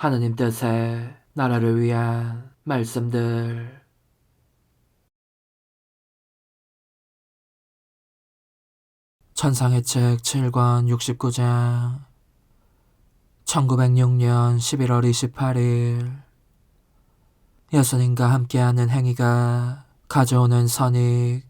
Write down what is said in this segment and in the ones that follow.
하느님 뜻의 나라를 위한 말씀들. 천상의 책 7권 69장 1906년 11월 28일 예수님과 함께하는 행위가 가져오는 선익.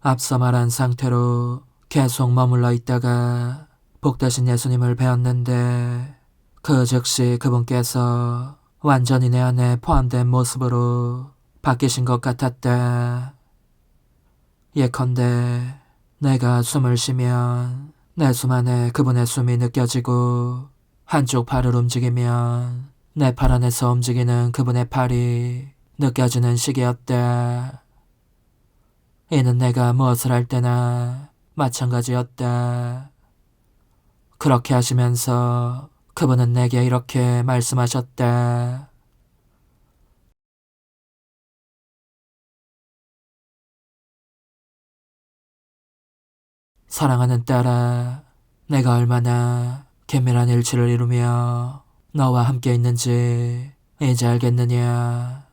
앞서 말한 상태로 계속 머물러 있다가 복되신 예수님을 뵈었는데 그 즉시 그분께서 완전히 내 안에 포함된 모습으로 바뀌신 것 같았다. 예컨대 내가 숨을 쉬면 내 숨 안에 그분의 숨이 느껴지고 한쪽 팔을 움직이면 내 팔 안에서 움직이는 그분의 팔이 느껴지는 시기였다. 이는 내가 무엇을 할 때나 마찬가지였다. 그렇게 하시면서 그분은 내게 이렇게 말씀하셨다. 사랑하는 딸아, 내가 얼마나 긴밀한 일치를 이루며 너와 함께 있는지 이제 알겠느냐.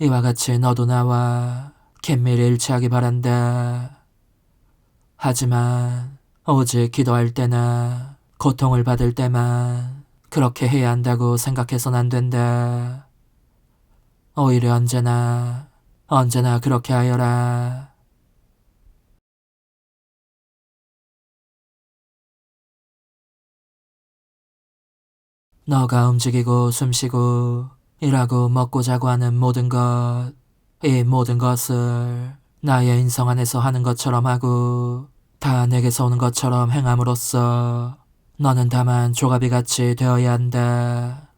이와 같이 너도 나와 긴밀히 일치하기 바란다. 하지만 오직 기도할 때나 고통을 받을 때만 그렇게 해야 한다고 생각해선 안 된다. 오히려 언제나 그렇게 하여라. 너가 움직이고 숨쉬고 일하고 먹고 자고 하는 모든 것, 이 모든 것을 나의 인성 안에서 하는 것처럼 하고 다 내게서 오는 것처럼 행함으로써 너는 다만 조가비같이 되어야 한다.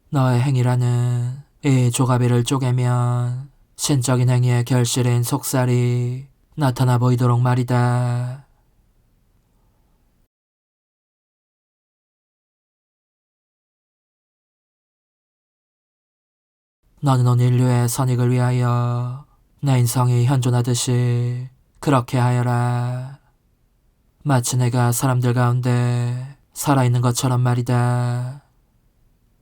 너의 행위라는 이 조가비를 쪼개면 신적인 행위의 결실인 속살이 나타나 보이도록 말이다. 너는 온 인류의 선익을 위하여 내 인성이 현존하듯이 그렇게 하여라. 마치 내가 사람들 가운데 살아있는 것처럼 말이다.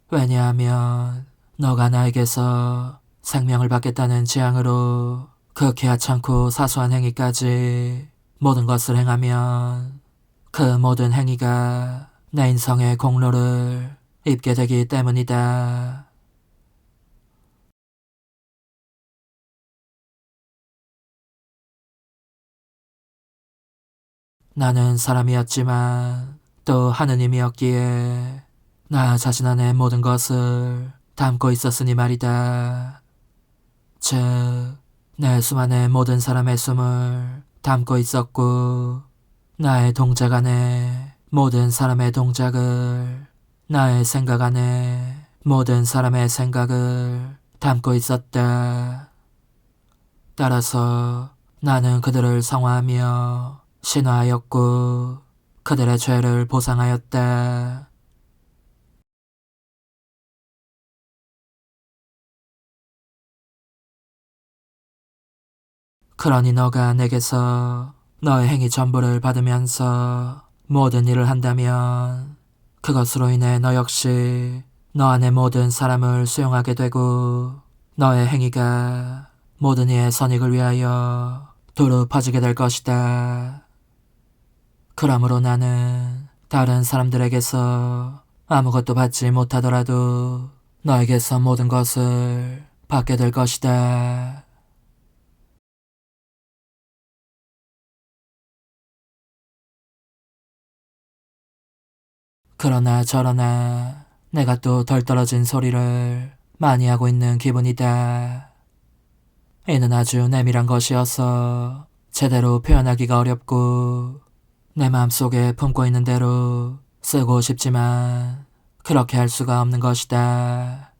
왜냐하면 너가 나에게서 생명을 받겠다는 지향으로 극히 하찮고 사소한 행위까지 모든 것을 행하면 그 모든 행위가 내 인성의 공로를 입게 되기 때문이다. 나는 사람이었지만 또 하느님이었기에 나 자신 안에 모든 것을 담고 있었으니 말이다. 즉, 내 숨 안에 모든 사람의 숨을 담고 있었고 나의 동작 안에 모든 사람의 동작을, 나의 생각 안에 모든 사람의 생각을 담고 있었다. 따라서 나는 그들을 성화하며 신화하였고 그들의 죄를 보상하였다. 그러니 너가 내게서 너의 행위 전부를 받으면서 모든 일을 한다면 그것으로 인해 너 역시 너 안의 모든 사람을 수용하게 되고 너의 행위가 모든 이의 선익을 위하여 두루 퍼지게 될 것이다. 그러므로 나는 다른 사람들에게서 아무것도 받지 못하더라도 너에게서 모든 것을 받게 될 것이다. 그러나 저러나 내가 또 덜 떨어진 소리를 많이 하고 있는 기분이다. 이는 아주 내밀한 것이어서 제대로 표현하기가 어렵고 내 마음속에 품고 있는 대로 쓰고 싶지만 그렇게 할 수가 없는 것이다.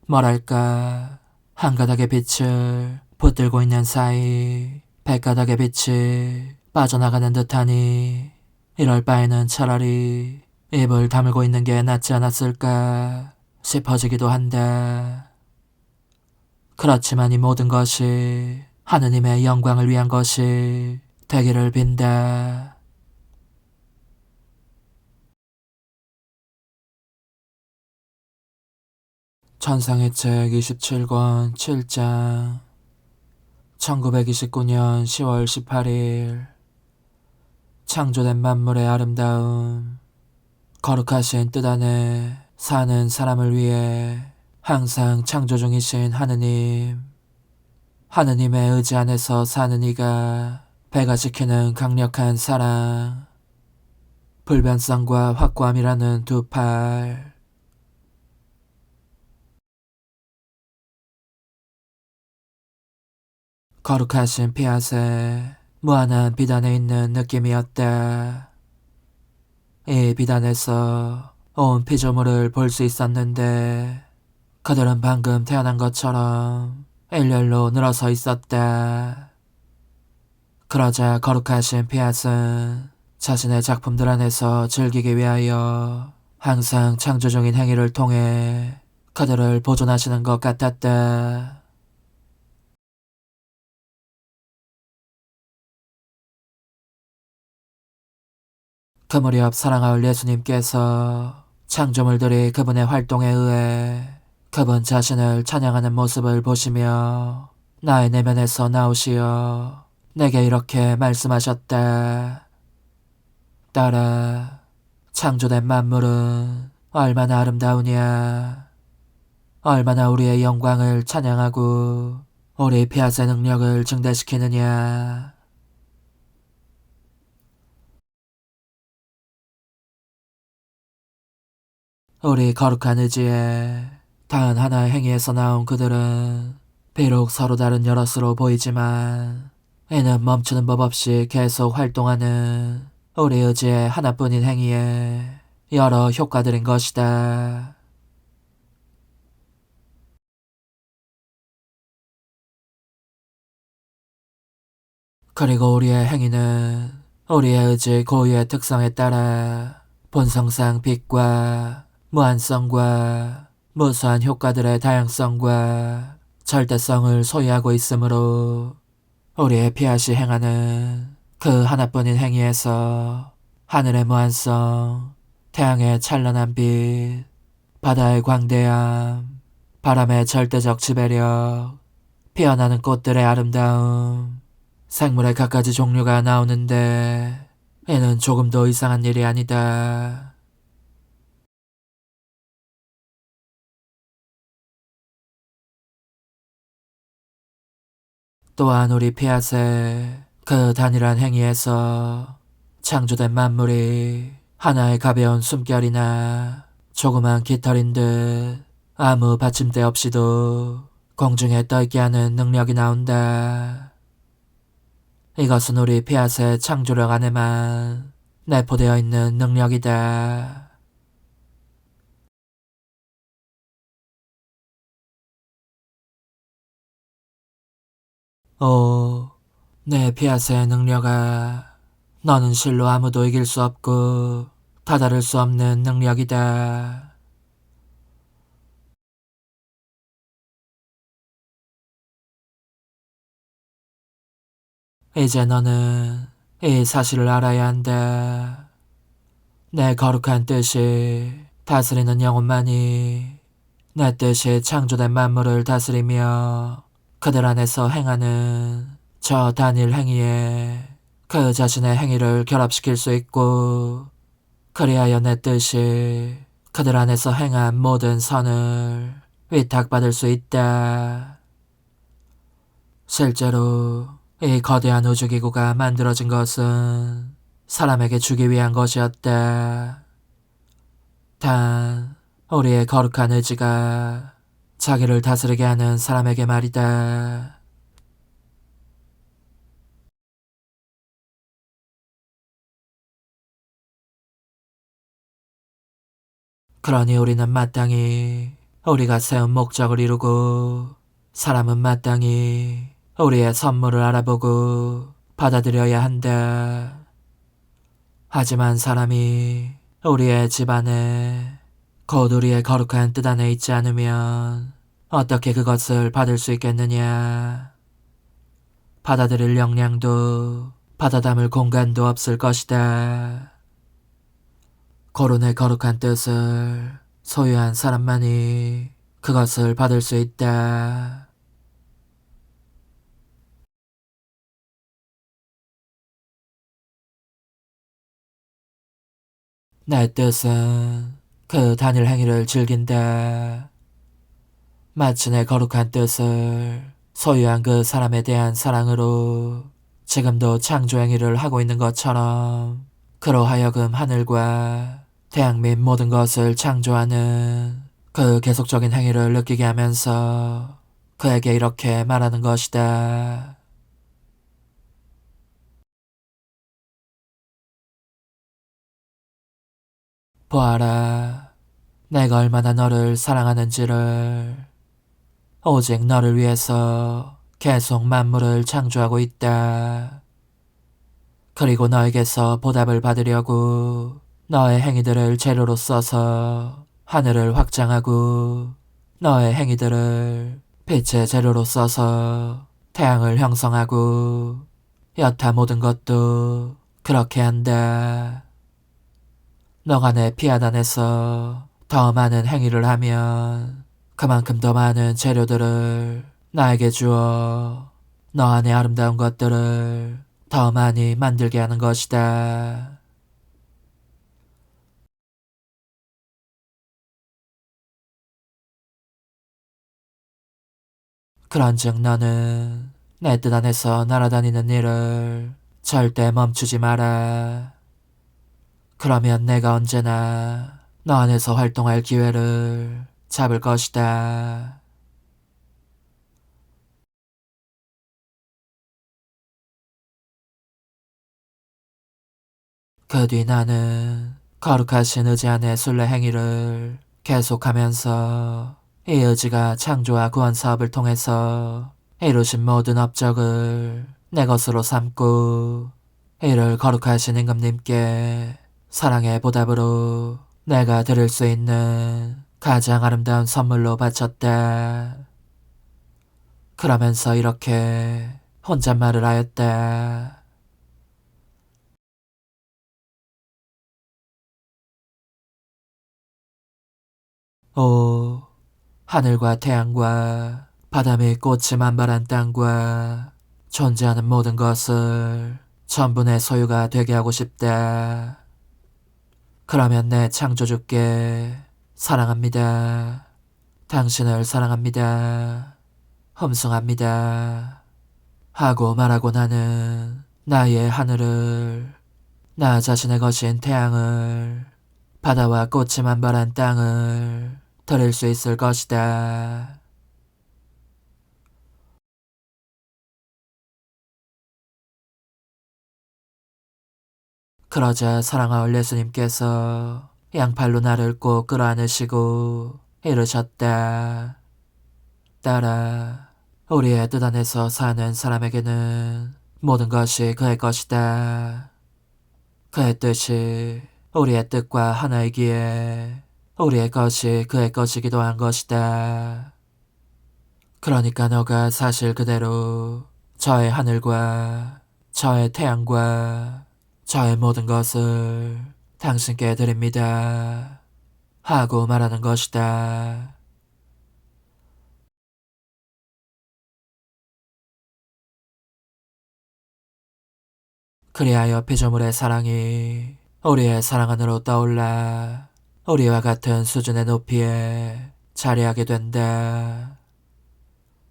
뭐랄까, 한 가닥의 빛을 붙들고 있는 사이 100가닥의 빛이 빠져나가는 듯하니 이럴 바에는 차라리 입을 다물고 있는 게 낫지 않았을까 싶어지기도 한다. 그렇지만 이 모든 것이 하느님의 영광을 위한 것이 되기를 빈다. 천상의 책 27권 7장 1929년 10월 18일 창조된 만물의 아름다움. 거룩하신 뜻 안에 사는 사람을 위해 항상 창조 중이신 하느님. 하느님의 의지 안에서 사는 이가 배가 지키는 강력한 사랑. 불변성과 확고함이라는 두 팔. 거룩하신 피앗에 무한한 비단에 있는 느낌이었다. 이 비단에서 온 피조물을 볼 수 있었는데 그들은 방금 태어난 것처럼 일렬로 늘어서 있었다. 그러자 거룩하신 피앗은 자신의 작품들 안에서 즐기기 위하여 항상 창조 중인 행위를 통해 그들을 보존하시는 것 같았다. 그 무렵 사랑하올 예수님께서 창조물들이 그분의 활동에 의해 그분 자신을 찬양하는 모습을 보시며 나의 내면에서 나오시어 내게 이렇게 말씀하셨다. 딸아, 창조된 만물은 얼마나 아름다우냐. 얼마나 우리의 영광을 찬양하고 우리 피앗의 능력을 증대시키느냐. 우리 거룩한 의지에 단 하나의 행위에서 나온 그들은 비록 서로 다른 여럿으로 보이지만 이는 멈추는 법 없이 계속 활동하는 우리 의지의 하나뿐인 행위에 여러 효과들인 것이다. 그리고 우리의 행위는 우리의 의지 고유의 특성에 따라 본성상 빛과 무한성과 무수한 효과들의 다양성과 절대성을 소유하고 있으므로 우리의 피앗이 행하는 그 하나뿐인 행위에서 하늘의 무한성, 태양의 찬란한 빛, 바다의 광대함, 바람의 절대적 지배력, 피어나는 꽃들의 아름다움, 생물의 갖가지 종류가 나오는데 이는 조금도 이상한 일이 아니다. 또한 우리 피앗의 그 단일한 행위에서 창조된 만물이 하나의 가벼운 숨결이나 조그만 깃털인 듯 아무 받침대 없이도 공중에 떠있게 하는 능력이 나온다. 이것은 우리 피앗의 창조력 안에만 내포되어 있는 능력이다. 오, 내 피앗의 능력아, 너는 실로 아무도 이길 수 없고 다다를 수 없는 능력이다. 이제 너는 이 사실을 알아야 한다. 내 거룩한 뜻이 다스리는 영혼만이 내 뜻이 창조된 만물을 다스리며 그들 안에서 행하는 저 단일 행위에 그 자신의 행위를 결합시킬 수 있고, 그리하여 내 뜻이 그들 안에서 행한 모든 선을 위탁받을 수 있다. 실제로 이 거대한 우주기구가 만들어진 것은 사람에게 주기 위한 것이었다. 단 우리의 거룩한 의지가 자기를 다스리게 하는 사람에게 말이다. 그러니 우리는 마땅히 우리가 세운 목적을 이루고, 사람은 마땅히 우리의 선물을 알아보고 받아들여야 한다. 하지만 사람이 우리의 집안에 곧 우리의 거룩한 뜻 안에 있지 않으면 어떻게 그것을 받을 수 있겠느냐. 받아들일 역량도 받아 담을 공간도 없을 것이다. 거론의 거룩한 뜻을 소유한 사람만이 그것을 받을 수 있다. 내 뜻은 그 단일 행위를 즐긴다. 마치 내 거룩한 뜻을 소유한 그 사람에 대한 사랑으로 지금도 창조 행위를 하고 있는 것처럼 그로 하여금 하늘과 태양 및 모든 것을 창조하는 그 계속적인 행위를 느끼게 하면서 그에게 이렇게 말하는 것이다. 보아라, 내가 얼마나 너를 사랑하는지를. 오직 너를 위해서 계속 만물을 창조하고 있다. 그리고 너에게서 보답을 받으려고 너의 행위들을 재료로 써서 하늘을 확장하고 너의 행위들을 빛의 재료로 써서 태양을 형성하고 여타 모든 것도 그렇게 한다. 너가 내 피앗 안에서 더 많은 행위를 하면 그만큼 더 많은 재료들을 나에게 주어 너 안의 아름다운 것들을 더 많이 만들게 하는 것이다. 그런즉 너는 내 뜻 안에서 날아다니는 일을 절대 멈추지 마라. 그러면 내가 언제나 너 안에서 활동할 기회를 잡을 것이다. 그 뒤 나는 거룩하신 의지 안의 순례 행위를 계속하면서 이 의지가 창조와 구원 사업을 통해서 이루신 모든 업적을 내 것으로 삼고 이를 거룩하신 임금님께 사랑의 보답으로 내가 드릴 수 있는 가장 아름다운 선물로 바쳤다. 그러면서 이렇게 혼잣말을 하였다. 오, 하늘과 태양과 바다 및 꽃이 만발한 땅과 존재하는 모든 것을 전부 내 소유가 되게 하고 싶다. 그러면 내 창조주께 사랑합니다. 당신을 사랑합니다. 흠숭합니다. 하고 말하고 나는 나의 하늘을, 나 자신의 것인 태양을, 바다와 꽃이 만발한 땅을 드릴 수 있을 것이다. 그러자 사랑하올 예수님께서 양팔로 나를 꼭 끌어안으시고 이르셨다. 딸아, 우리의 뜻 안에서 사는 사람에게는 모든 것이 그의 것이다. 그의 뜻이 우리의 뜻과 하나이기에 우리의 것이 그의 것이기도 한 것이다. 그러니까 너가 사실 그대로 저의 하늘과 저의 태양과 저의 모든 것을 당신께 드립니다. 하고 말하는 것이다. 그리하여 피조물의 사랑이 우리의 사랑 안으로 떠올라 우리와 같은 수준의 높이에 자리하게 된다.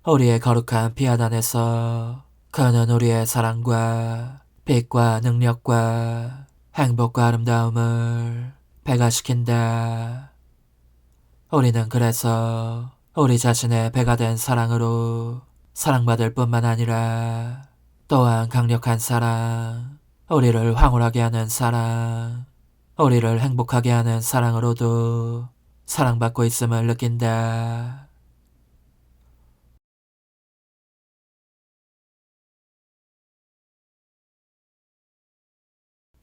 우리의 거룩한 피앗 안에서 그는 우리의 사랑과 빛과 능력과 행복과 아름다움을 배가시킨다. 우리는 그래서 우리 자신의 배가 된 사랑으로 사랑받을 뿐만 아니라 또한 강력한 사랑, 우리를 황홀하게 하는 사랑, 우리를 행복하게 하는 사랑으로도 사랑받고 있음을 느낀다.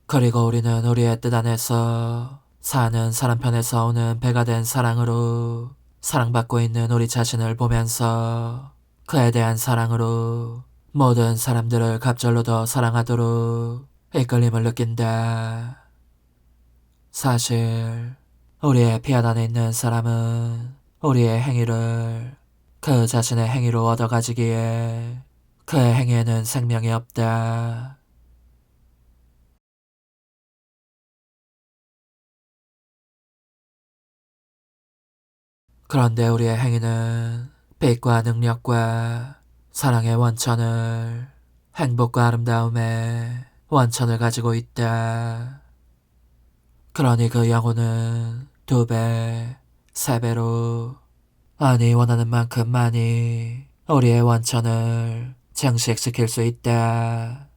그리고 우리는 우리의 뜻 안에서 사는 사람 편에서 오는 배가 된 사랑으로 사랑받고 있는 우리 자신을 보면서 그에 대한 사랑으로 모든 사람들을 갑절로 더 사랑하도록 이끌림을 느낀다. 사실 우리의 피안 안에 있는 사람은 우리의 행위를 그 자신의 행위로 얻어가지기에 그의 행위에는 생명이 없다. 그런데 우리의 행위는 빛과 능력과 사랑의 원천을, 행복과 아름다움의 원천을 가지고 있다. 그러니 그 영혼은 2배, 3배로, 아니 원하는 만큼 많이 우리의 원천을 증식시킬 수 있다.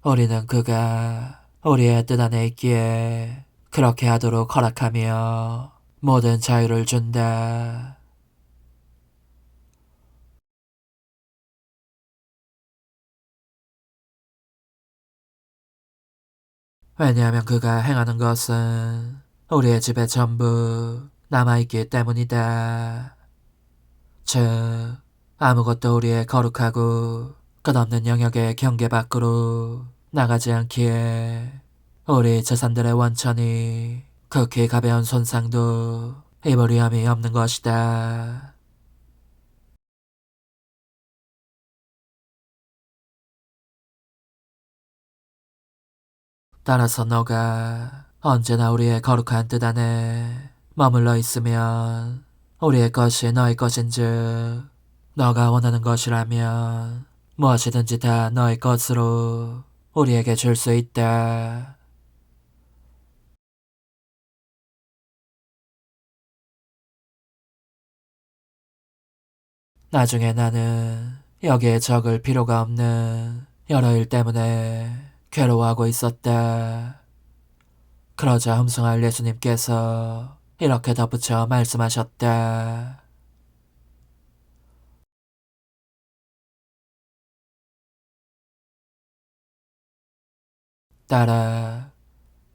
우리는 그가 우리의 뜻 안에 있기에 그렇게 하도록 허락하며 모든 자유를 준다. 왜냐하면 그가 행하는 것은 우리의 집에 전부 남아있기 때문이다. 즉, 아무것도 우리의 거룩하고 끝없는 영역의 경계 밖으로 나가지 않기에 우리 재산들의 원천이 극히 가벼운 손상도 입을 위함이 없는 것이다. 따라서 너가 언제나 우리의 거룩한 뜻 안에 머물러 있으면 우리의 것이 너의 것인즉 너가 원하는 것이라면 무엇이든지 다 너의 것으로 우리에게 줄 수 있다. 나중에 나는 여기에 적을 필요가 없는 여러 일 때문에 괴로워하고 있었다. 그러자 흠숭할 예수님께서 이렇게 덧붙여 말씀하셨다. 딸아,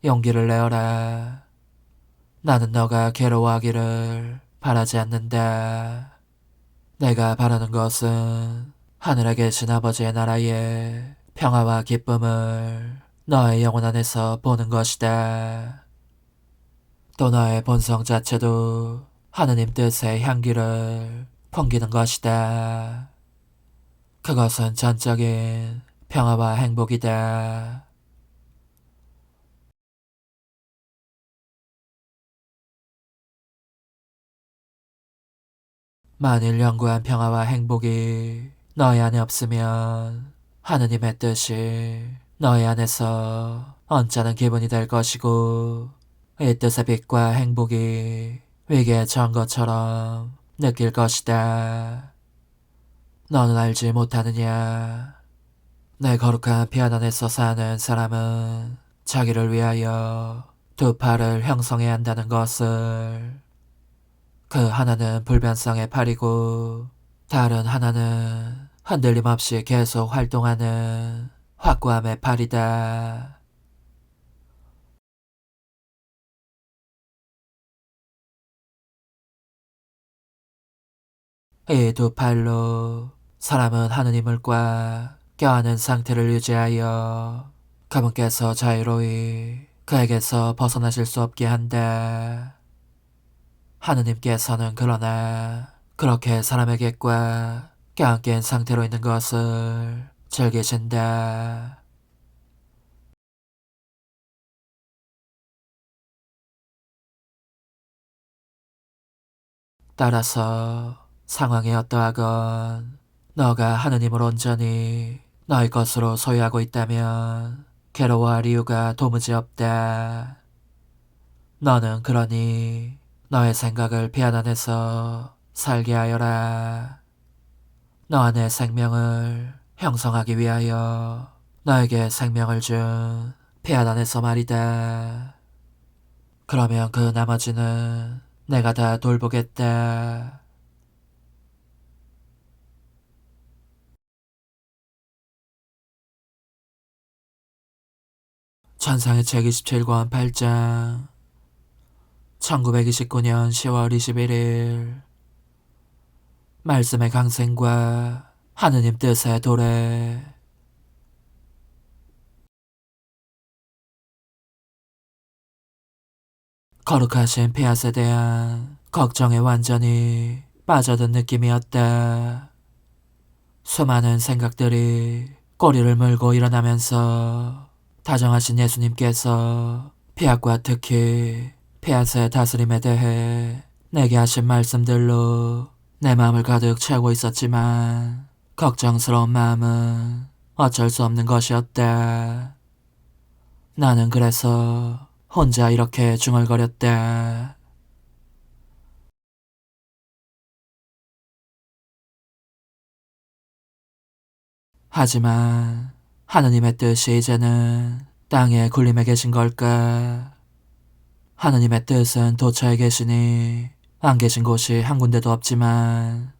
용기를 내어라. 나는 너가 괴로워하기를 바라지 않는다. 내가 바라는 것은 하늘에 계신 아버지의 나라의 평화와 기쁨을 너의 영혼 안에서 보는 것이다. 또 너의 본성 자체도 하느님 뜻의 향기를 풍기는 것이다. 그것은 전적인 평화와 행복이다. 만일 영구한 평화와 행복이 너희 안에 없으면 하느님의 뜻이 너희 안에서 언짢은 기분이 될 것이고 이 뜻의 빛과 행복이 위기에 처한 것처럼 느낄 것이다. 너는 알지 못하느냐? 내 거룩한 피안 안에서 사는 사람은 자기를 위하여 2팔을 형성해야 한다는 것을. 그 하나는 불변성의 팔이고 다른 하나는 흔들림 없이 계속 활동하는 확고함의 팔이다. 이 2팔로 사람은 하느님을 꽉 껴안은 상태를 유지하여 그분께서 자유로이 그에게서 벗어나실 수 없게 한다. 하느님께서는 그러나 그렇게 사람에게 꽉 껴안긴 상태로 있는 것을 즐기신다. 따라서 상황이 어떠하건 너가 하느님을 온전히 너의 것으로 소유하고 있다면 괴로워할 이유가 도무지 없다. 너는 그러니 너의 생각을 피안 안에서 살게 하여라. 너 안의 생명을 형성하기 위하여 너에게 생명을 준 피안 안에서 말이다. 그러면 그 나머지는 내가 다 돌보겠다. 천상의 책 27권 8장 1929년 10월 21일 말씀의 강생과 하느님 뜻의 도래. 거룩하신 폐하에 대한 걱정에 완전히 빠져든 느낌이었다. 수많은 생각들이 꼬리를 물고 일어나면서 다정하신 예수님께서 폐하과 특히 폐하의 다스림에 대해 내게 하신 말씀들로 내 마음을 가득 채우고 있었지만 걱정스러운 마음은 어쩔 수 없는 것이었다. 나는 그래서 혼자 이렇게 중얼거렸다. 하지만 하느님의 뜻이 이제는 땅에 굴림에 계신 걸까? 하느님의 뜻은 도처에 계시니 안 계신 곳이 한 군데도 없지만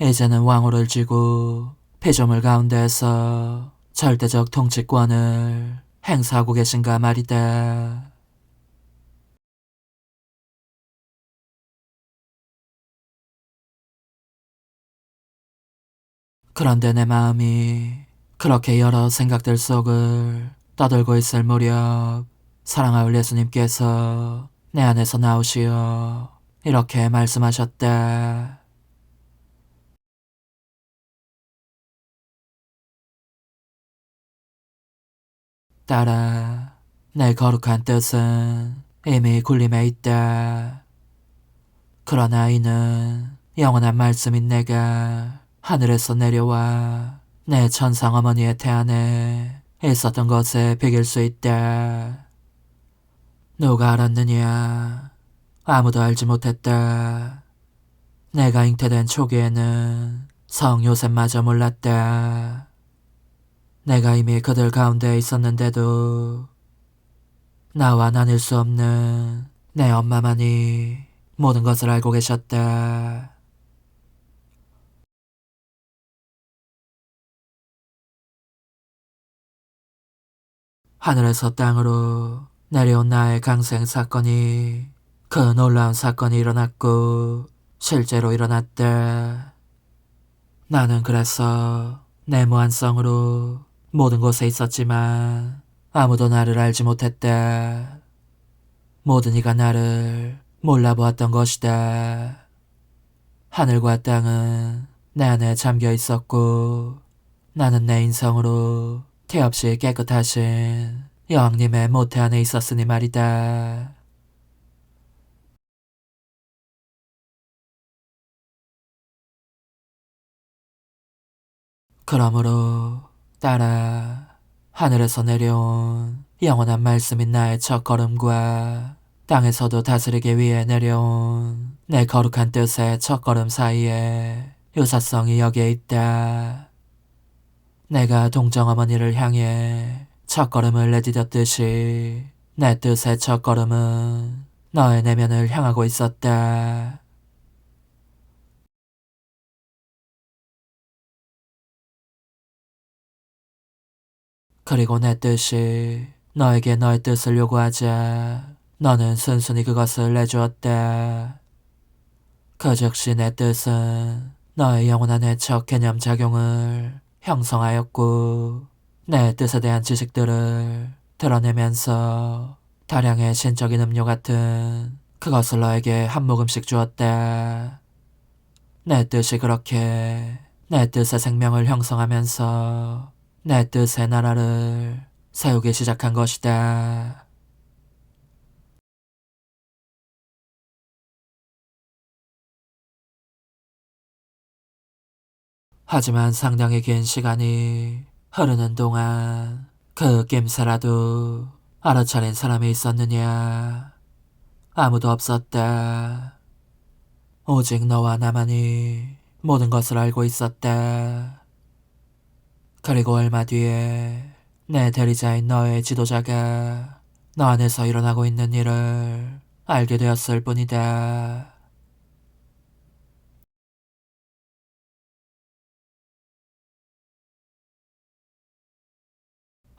이제는 왕호를 쥐고 피조물 가운데에서 절대적 통치권을 행사하고 계신가 말이다. 그런데 내 마음이 그렇게 여러 생각들 속을 떠돌고 있을 무렵 사랑하올 예수님께서 내 안에서 나오시어 이렇게 말씀하셨다. 딸아, 내 거룩한 뜻은 이미 굴림에 있다. 그러나 이는 영원한 말씀인 내가 하늘에서 내려와 내 천상 어머니의 태안에 있었던 것에 비길 수 있다. 누가 알았느냐? 아무도 알지 못했다. 내가 잉태된 초기에는 성 요셉마저 몰랐다. 내가 이미 그들 가운데 있었는데도 나와 나눌 수 없는 내 엄마만이 모든 것을 알고 계셨다. 하늘에서 땅으로 내려온 나의 강생 사건이 그 놀라운 사건이 일어났고 실제로 일어났다. 나는 그래서 내 무한성으로 모든 곳에 있었지만 아무도 나를 알지 못했다. 모든 이가 나를 몰라보았던 것이다. 하늘과 땅은 내 안에 잠겨 있었고 나는 내 인성으로 태 없이 깨끗하신 여왕님의 모태 안에 있었으니 말이다. 그러므로 딸아, 하늘에서 내려온 영원한 말씀인 나의 첫걸음과 땅에서도 다스리기 위해 내려온 내 거룩한 뜻의 첫걸음 사이에 유사성이 여기에 있다. 내가 동정어머니를 향해 첫걸음을 내디뎠듯이 내 뜻의 첫걸음은 너의 내면을 향하고 있었다. 그리고 내 뜻이 너에게 너의 뜻을 요구하자 너는 순순히 그것을 내주었다. 그 즉시 내 뜻은 너의 영원한 해석 개념 작용을 형성하였고 내 뜻에 대한 지식들을 드러내면서 다량의 신적인 음료 같은 그것을 너에게 한 모금씩 주었다. 내 뜻이 그렇게 내 뜻의 생명을 형성하면서 내 뜻의 나라를 세우기 시작한 것이다. 하지만 상당히 긴 시간이 흐르는 동안 그 낌새라도 알아차린 사람이 있었느냐? 아무도 없었다. 오직 너와 나만이 모든 것을 알고 있었다. 그리고 얼마 뒤에 내 대리자인 너의 지도자가 너 안에서 일어나고 있는 일을 알게 되었을 뿐이다.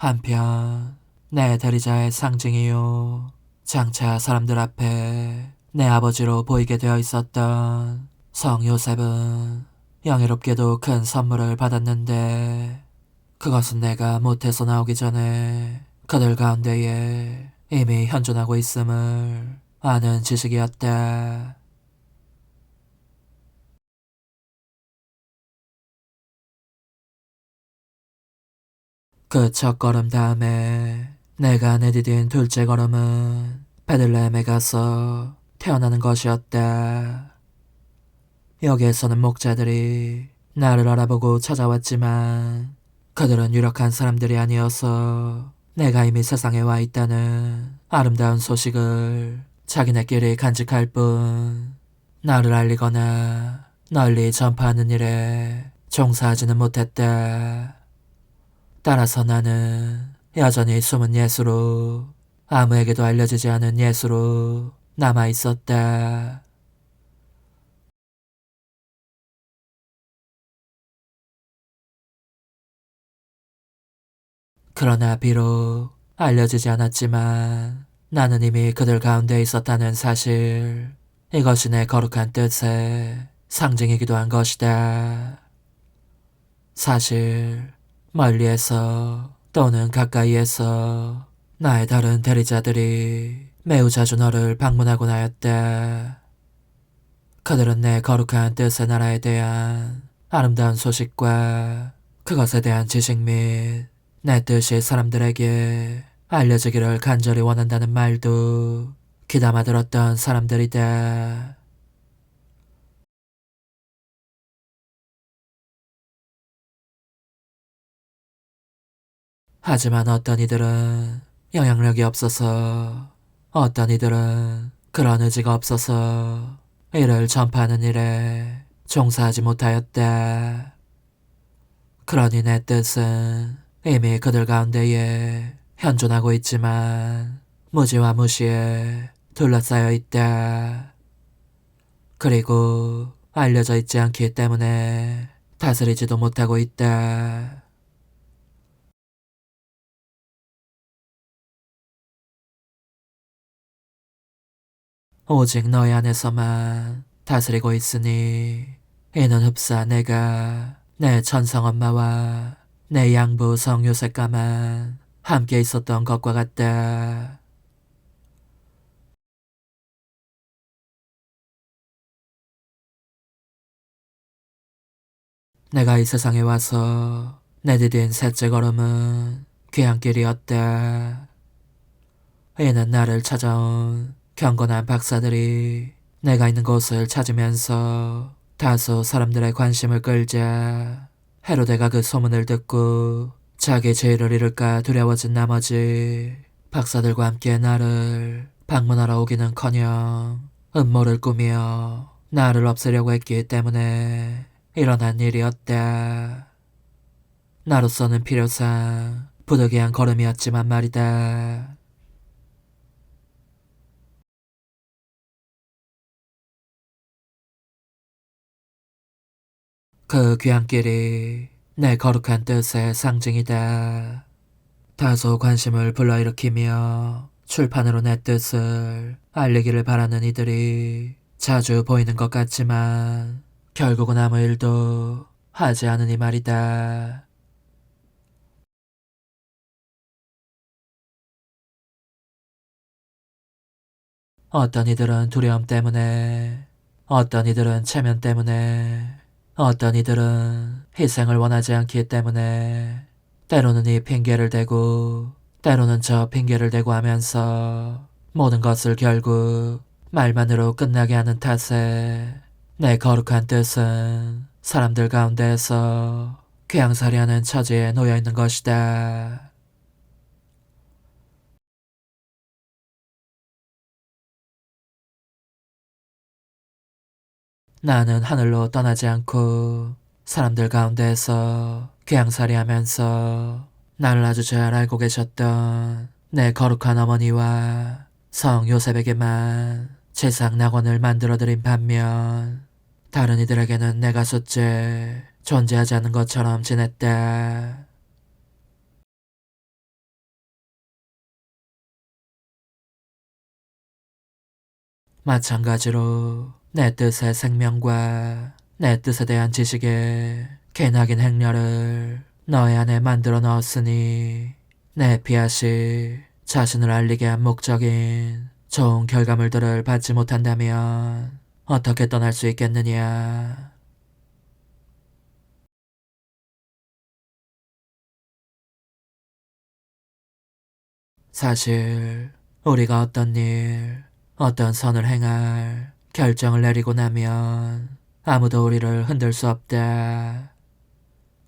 한편 내 대리자의 상징이요 장차 사람들 앞에 내 아버지로 보이게 되어 있었던 성 요셉은 영예롭게도 큰 선물을 받았는데 그것은 내가 못해서 나오기 전에 그들 가운데에 이미 현존하고 있음을 아는 지식이었다. 그 첫 걸음 다음에 내가 내디딘 둘째 걸음은 베들레헴에 가서 태어나는 것이었다. 여기에서는 목자들이 나를 알아보고 찾아왔지만 그들은 유력한 사람들이 아니어서 내가 이미 세상에 와 있다는 아름다운 소식을 자기네끼리 간직할 뿐 나를 알리거나 널리 전파하는 일에 종사하지는 못했다. 따라서 나는 여전히 숨은 예수로, 아무에게도 알려지지 않은 예수로 남아 있었다. 그러나 비록 알려지지 않았지만 나는 이미 그들 가운데 있었다는 사실, 이것이 내 거룩한 뜻의 상징이기도 한 것이다. 사실 멀리에서 또는 가까이에서 나의 다른 대리자들이 매우 자주 너를 방문하곤 하였다. 그들은 내 거룩한 뜻의 나라에 대한 아름다운 소식과 그것에 대한 지식 및 내 뜻이 사람들에게 알려지기를 간절히 원한다는 말도 귀담아 들었던 사람들이다. 하지만 어떤 이들은 영향력이 없어서, 어떤 이들은 그런 의지가 없어서 이를 전파하는 일에 종사하지 못하였다. 그러니 내 뜻은 이미 그들 가운데에 현존하고 있지만 무지와 무시에 둘러싸여 있다. 그리고 알려져 있지 않기 때문에 다스리지도 못하고 있다. 오직 너희 안에서만 다스리고 있으니 이는 흡사 내가 내 천성엄마와 내 양부 성요셉과만 함께 있었던 것과 같다. 내가 이 세상에 와서 내디딘 셋째 걸음은 귀향길이었다. 이는 나를 찾아온 경건한 박사들이 내가 있는 곳을 찾으면서 다소 사람들의 관심을 끌자 헤로데가 그 소문을 듣고 자기 죄를 잃을까 두려워진 나머지 박사들과 함께 나를 방문하러 오기는커녕 음모를 꾸며 나를 없애려고 했기 때문에 일어난 일이었다. 나로서는 필요상 부득이한 걸음이었지만 말이다. 그 귀향길이 내 거룩한 뜻의 상징이다. 다소 관심을 불러일으키며 출판으로 내 뜻을 알리기를 바라는 이들이 자주 보이는 것 같지만 결국은 아무 일도 하지 않으니 말이다. 어떤 이들은 두려움 때문에, 어떤 이들은 체면 때문에, 어떤 이들은 희생을 원하지 않기 때문에 때로는 이 핑계를 대고 때로는 저 핑계를 대고 하면서 모든 것을 결국 말만으로 끝나게 하는 탓에 내 거룩한 뜻은 사람들 가운데에서 궤양살이하는 처지에 놓여 있는 것이다. 나는 하늘로 떠나지 않고 사람들 가운데에서 궤양살이하면서 나를 아주 잘 알고 계셨던 내 거룩한 어머니와 성 요셉에게만 제상 낙원을 만들어드린 반면 다른 이들에게는 내가 숫제 존재하지 않는 것처럼 지냈다. 마찬가지로 내 뜻의 생명과 내 뜻에 대한 지식에 기나긴 행렬을 너의 안에 만들어 넣었으니 내 피앗이 자신을 알리게 한 목적인 좋은 결과물들을 받지 못한다면 어떻게 떠날 수 있겠느냐. 사실 우리가 어떤 일, 어떤 선을 행할 결정을 내리고 나면 아무도 우리를 흔들 수 없다.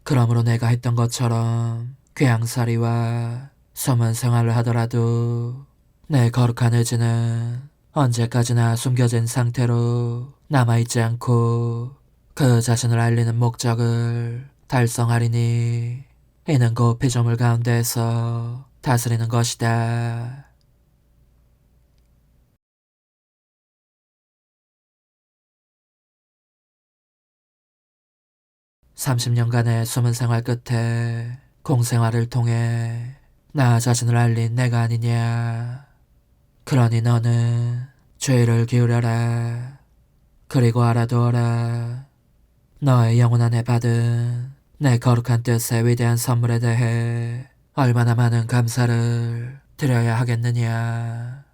그러므로 내가 했던 것처럼 궤양살이와 소문 생활을 하더라도 내 거룩한 의지는 언제까지나 숨겨진 상태로 남아있지 않고 그 자신을 알리는 목적을 달성하리니 이는 그 피조물 가운데서 다스리는 것이다. 30년간의 숨은 생활 끝에 공생활을 통해 나 자신을 알린 내가 아니냐. 그러니 너는 죄를 기울여라. 그리고 알아두어라. 너의 영혼 안에 받은 내 거룩한 뜻의 위대한 선물에 대해 얼마나 많은 감사를 드려야 하겠느냐.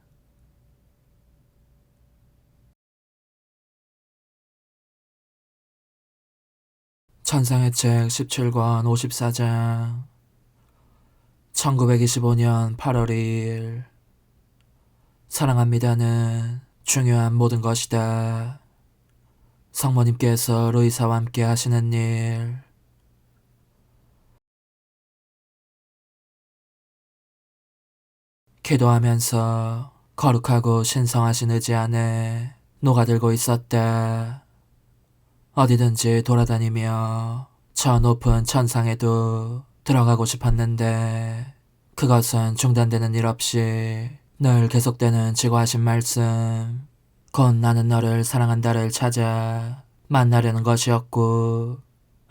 천상의 책 17권 54장 1925년 8월 2일 사랑합니다는 중요한 모든 것이다. 성모님께서 루이사와 함께 하시는 일. 기도하면서 거룩하고 신성하신 의지 안에 녹아들고 있었다. 어디든지 돌아다니며 저 높은 천상에도 들어가고 싶었는데 그것은 중단되는 일 없이 늘 계속되는 지고하신 말씀, 곧 나는 너를 사랑한다를 찾아 만나려는 것이었고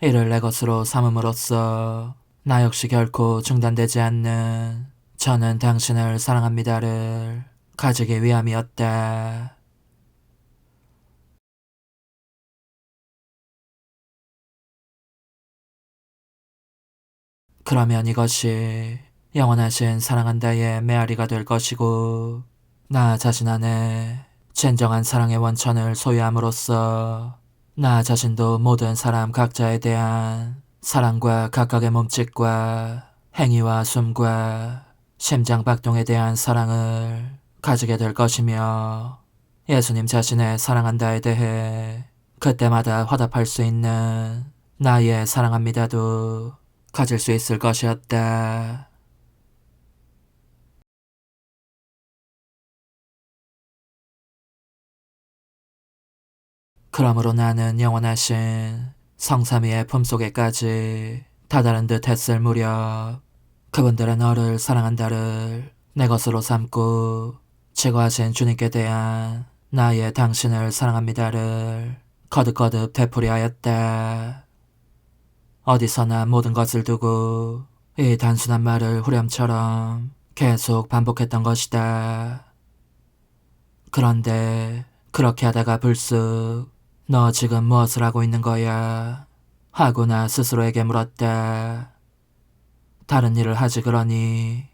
이를 내 것으로 삼음으로써 나 역시 결코 중단되지 않는 저는 당신을 사랑합니다를 가지기 위함이었다. 그러면 이것이 영원하신 사랑한다의 메아리가 될 것이고 나 자신 안에 진정한 사랑의 원천을 소유함으로써 나 자신도 모든 사람 각자에 대한 사랑과 각각의 몸짓과 행위와 숨과 심장 박동에 대한 사랑을 가지게 될 것이며 예수님 자신의 사랑한다에 대해 그때마다 화답할 수 있는 나의 사랑합니다도 가질 수 있을 것이었다. 그러므로 나는 영원하신 성삼위의 품속에까지 다다른 듯 했을 무렵 그분들의 너를 사랑한다를 내 것으로 삼고 지고하신 주님께 대한 나의 당신을 사랑합니다를 거듭거듭 되풀이하였다. 어디서나 모든 것을 두고 이 단순한 말을 후렴처럼 계속 반복했던 것이다. 그런데 그렇게 하다가 불쑥 너 지금 무엇을 하고 있는 거야? 하고 나 스스로에게 물었다. 다른 일을 하지 그러니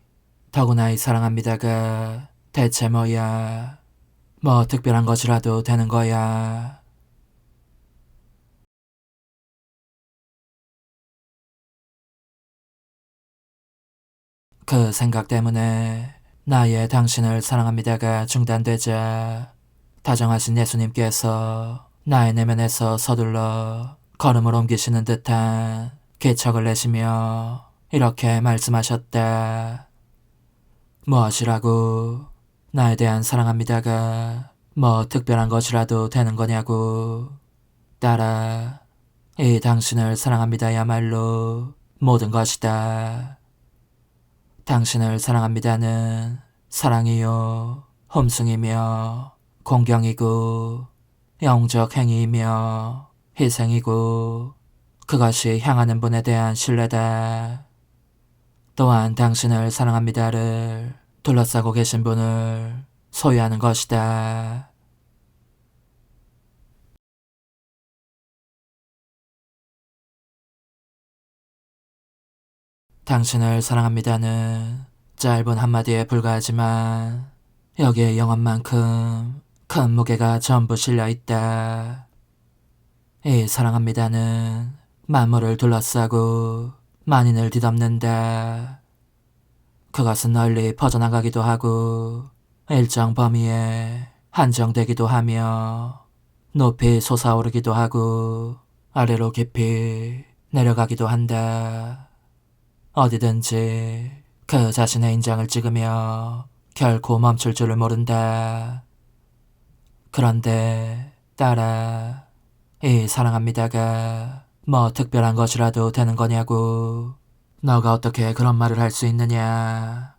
더구나 이 사랑합니다가 대체 뭐야? 뭐 특별한 것이라도 되는 거야? 그 생각 때문에 나의 당신을 사랑합니다가 중단되자 다정하신 예수님께서 나의 내면에서 서둘러 걸음을 옮기시는 듯한 기척을 내시며 이렇게 말씀하셨다. 무엇이라고? 나에 대한 사랑합니다가 뭐 특별한 것이라도 되는 거냐고. 딸아, 이 당신을 사랑합니다야말로 모든 것이다. 당신을 사랑합니다는 사랑이요, 홈승이며 공경이고 영적 행위이며 희생이고 그것이 향하는 분에 대한 신뢰다. 또한 당신을 사랑합니다를 둘러싸고 계신 분을 소유하는 것이다. 당신을 사랑합니다는 짧은 한마디에 불과하지만 여기에 영혼만큼 큰 무게가 전부 실려있다. 이 사랑합니다는 만물을 둘러싸고 만인을 뒤덮는다. 그것은 널리 퍼져나가기도 하고 일정 범위에 한정되기도 하며 높이 솟아오르기도 하고 아래로 깊이 내려가기도 한다. 어디든지 그 자신의 인장을 찍으며 결코 멈출 줄을 모른다. 그런데 딸아, 이 사랑합니다가 뭐 특별한 것이라도 되는 거냐고. 너가 어떻게 그런 말을 할 수 있느냐.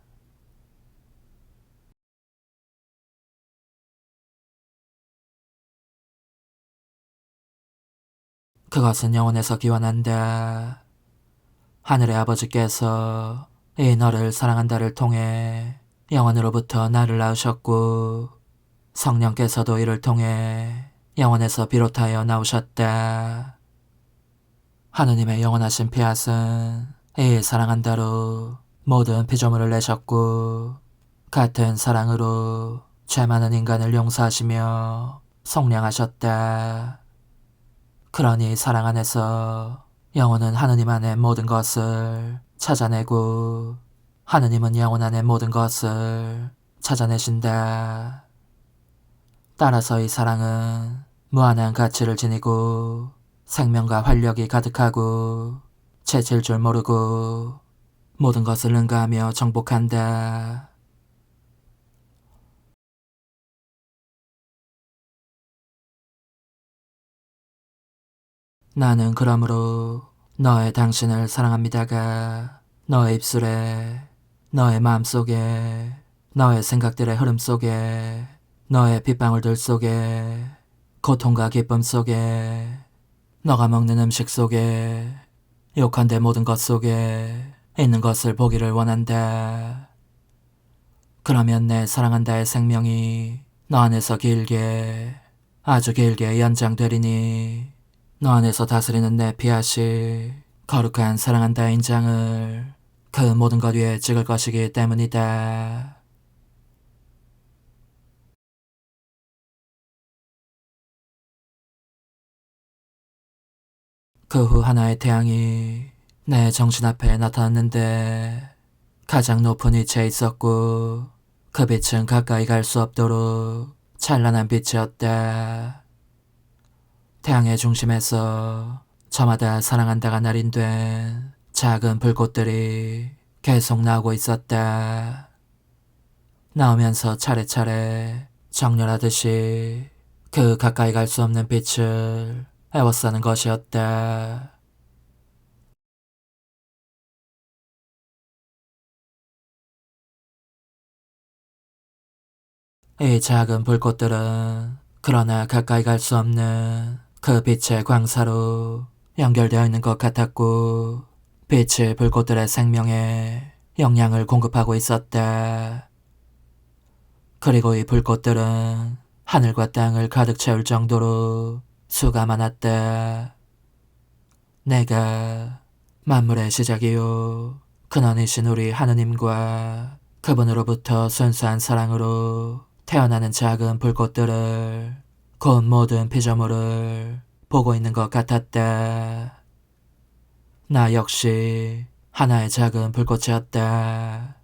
그것은 영혼에서 기원한다. 하늘의 아버지께서 이 너를 사랑한다를 통해 영혼으로부터 나를 낳으셨고 성령께서도 이를 통해 영혼에서 비롯하여 나오셨다. 하느님의 영원하신 피앗은 이 사랑한다로 모든 피조물을 내셨고 같은 사랑으로 죄 많은 인간을 용서하시며 속량하셨다. 그러니 사랑 안에서 영혼은 하느님 안의 모든 것을 찾아내고 하느님은 영혼 안의 모든 것을 찾아내신다. 따라서 이 사랑은 무한한 가치를 지니고 생명과 활력이 가득하고 채칠 줄 모르고 모든 것을 능가하며 정복한다. 나는 그러므로 너의 당신을 사랑합니다가 너의 입술에, 너의 마음속에, 너의 생각들의 흐름 속에, 너의 빗방울들 속에, 고통과 기쁨 속에, 너가 먹는 음식 속에, 욕한데 모든 것 속에 있는 것을 보기를 원한다. 그러면 내 사랑한다의 생명이 너 안에서 길게, 아주 길게 연장되리니 너 안에서 다스리는 내 피앗이 거룩한 사랑한다의 인장을 그 모든 것 위에 찍을 것이기 때문이다. 그 후 하나의 태양이 내 정신 앞에 나타났는데 가장 높은 위치에 있었고 그 빛은 가까이 갈 수 없도록 찬란한 빛이었다. 태양의 중심에서 저마다 사랑한다가 날인된 작은 불꽃들이 계속 나오고 있었다. 나오면서 차례차례 정렬하듯이 그 가까이 갈 수 없는 빛을 에워싸는 것이었다. 이 작은 불꽃들은 그러나 가까이 갈 수 없는 그 빛의 광사로 연결되어 있는 것 같았고 빛이 불꽃들의 생명에 영향을 공급하고 있었다. 그리고 이 불꽃들은 하늘과 땅을 가득 채울 정도로 수가 많았다. 내가 만물의 시작이요 근원이신 우리 하느님과 그분으로부터 순수한 사랑으로 태어나는 작은 불꽃들을 곧 모든 피조물을 보고 있는 것 같았다. 나 역시 하나의 작은 불꽃이었다.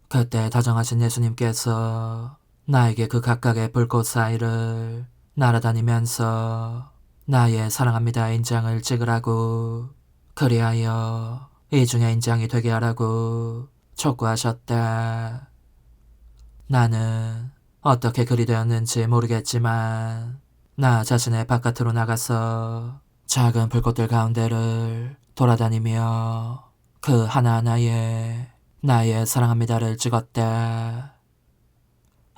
그때 다정하신 예수님께서 나에게 그 각각의 불꽃 사이를 날아다니면서 나의 사랑합니다 인장을 찍으라고 그리하여 이 중에 인장이 되게 하라고 촉구하셨다. 나는 어떻게 그리 되었는지 모르겠지만 나 자신의 바깥으로 나가서 작은 불꽃들 가운데를 돌아다니며 그 하나하나에 나의 사랑합니다를 찍었다.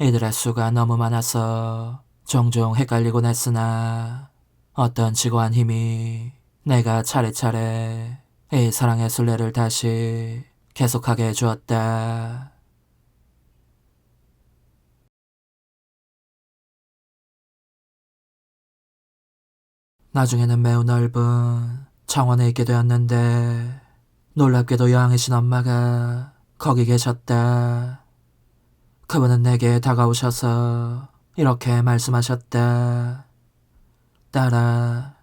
이들의 수가 너무 많아서 종종 헷갈리곤 했으나 어떤 지고한 힘이 내가 차례차례 이 사랑의 순례를 다시 계속하게 해주었다. 나중에는 매우 넓은 정원에 있게 되었는데 놀랍게도 여왕이신 엄마가 거기 계셨다. 그분은 내게 다가오셔서 이렇게 말씀하셨다. 딸아,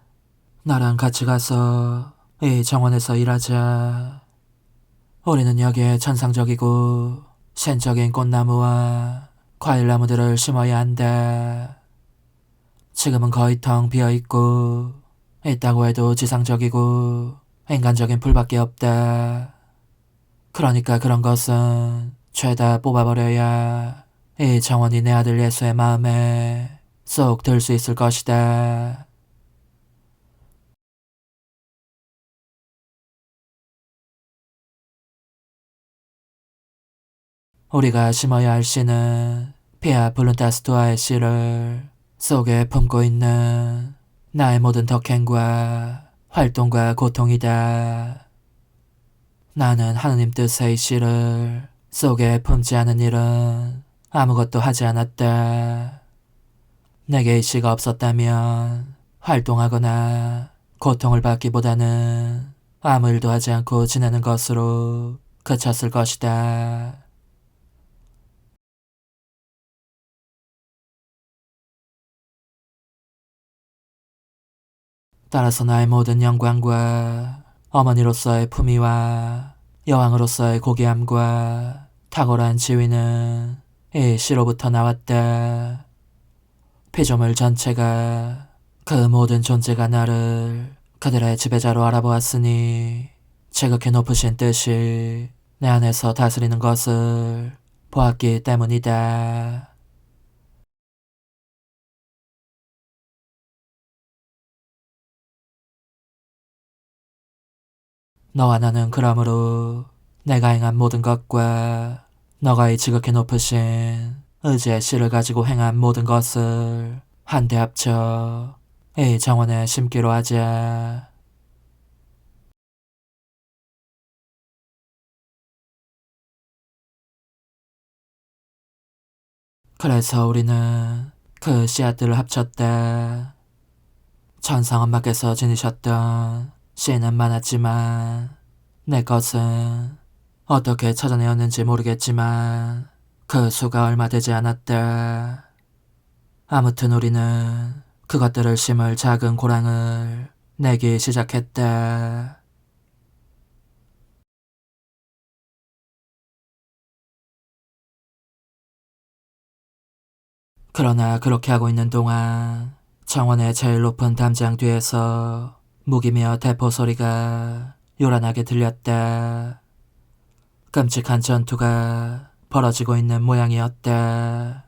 나랑 같이 가서 이 정원에서 일하자. 우리는 여기에 천상적이고 신적인 꽃나무와 과일나무들을 심어야 한다. 지금은 거의 텅 비어있고 있다고 해도 지상적이고 인간적인 풀밖에 없다. 그러니까 그런 것은 죄다 뽑아버려야 이 정원이 내 아들 예수의 마음에 쏙 들 수 있을 것이다. 우리가 심어야 할 씨는 피아 블룬타스투아의 씨를 속에 품고 있는 나의 모든 덕행과 활동과 고통이다. 나는 하느님 뜻의 씨를 속에 품지 않은 일은 아무것도 하지 않았다. 내게 이 씨가 없었다면 활동하거나 고통을 받기보다는 아무 일도 하지 않고 지내는 것으로 그쳤을 것이다. 따라서 나의 모든 영광과 어머니로서의 품위와 여왕으로서의 고귀함과 탁월한 지위는 이 씨로부터 나왔다. 피조물 전체가 그 모든 존재가 나를 그들의 지배자로 알아보았으니 지극히 높으신 뜻이 내 안에서 다스리는 것을 보았기 때문이다. 너와 나는 그러므로 내가 행한 모든 것과 너가 이 지극히 높으신 의지의 씨를 가지고 행한 모든 것을 한데 합쳐 이 정원에 심기로 하자. 그래서 우리는 그 씨앗들을 합쳤다. 천상엄마께서 지니셨던 씨는 많았지만 내 것은 어떻게 찾아내었는지 모르겠지만 그 수가 얼마 되지 않았다. 아무튼 우리는 그것들을 심을 작은 고랑을 내기 시작했다. 그러나 그렇게 하고 있는 동안 정원의 제일 높은 담장 뒤에서 무기며 대포 소리가 요란하게 들렸다. 끔찍한 전투가 벌어지고 있는 모양이었다.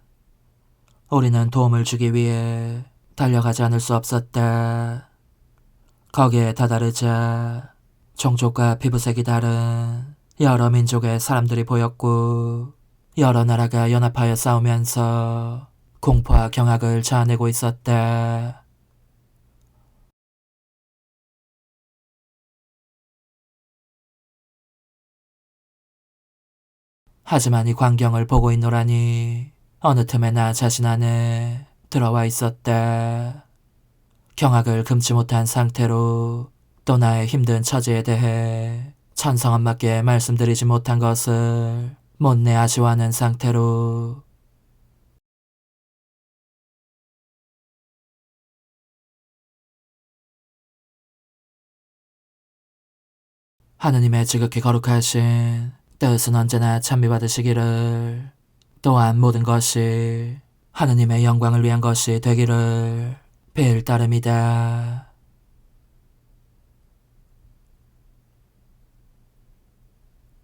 우리는 도움을 주기 위해 달려가지 않을 수 없었다. 거기에 다다르자 종족과 피부색이 다른 여러 민족의 사람들이 보였고 여러 나라가 연합하여 싸우면서 공포와 경악을 자아내고 있었다. 하지만 이 광경을 보고 있노라니 어느 틈에 나 자신 안에 들어와 있었다. 경악을 금치 못한 상태로 또 나의 힘든 처지에 대해 천성엄마께 말씀드리지 못한 것을 못내 아쉬워하는 상태로 하느님의 지극히 거룩하신 뜻은 언제나 찬미받으시기를, 또한 모든 것이 하느님의 영광을 위한 것이 되기를 빌 따름이다.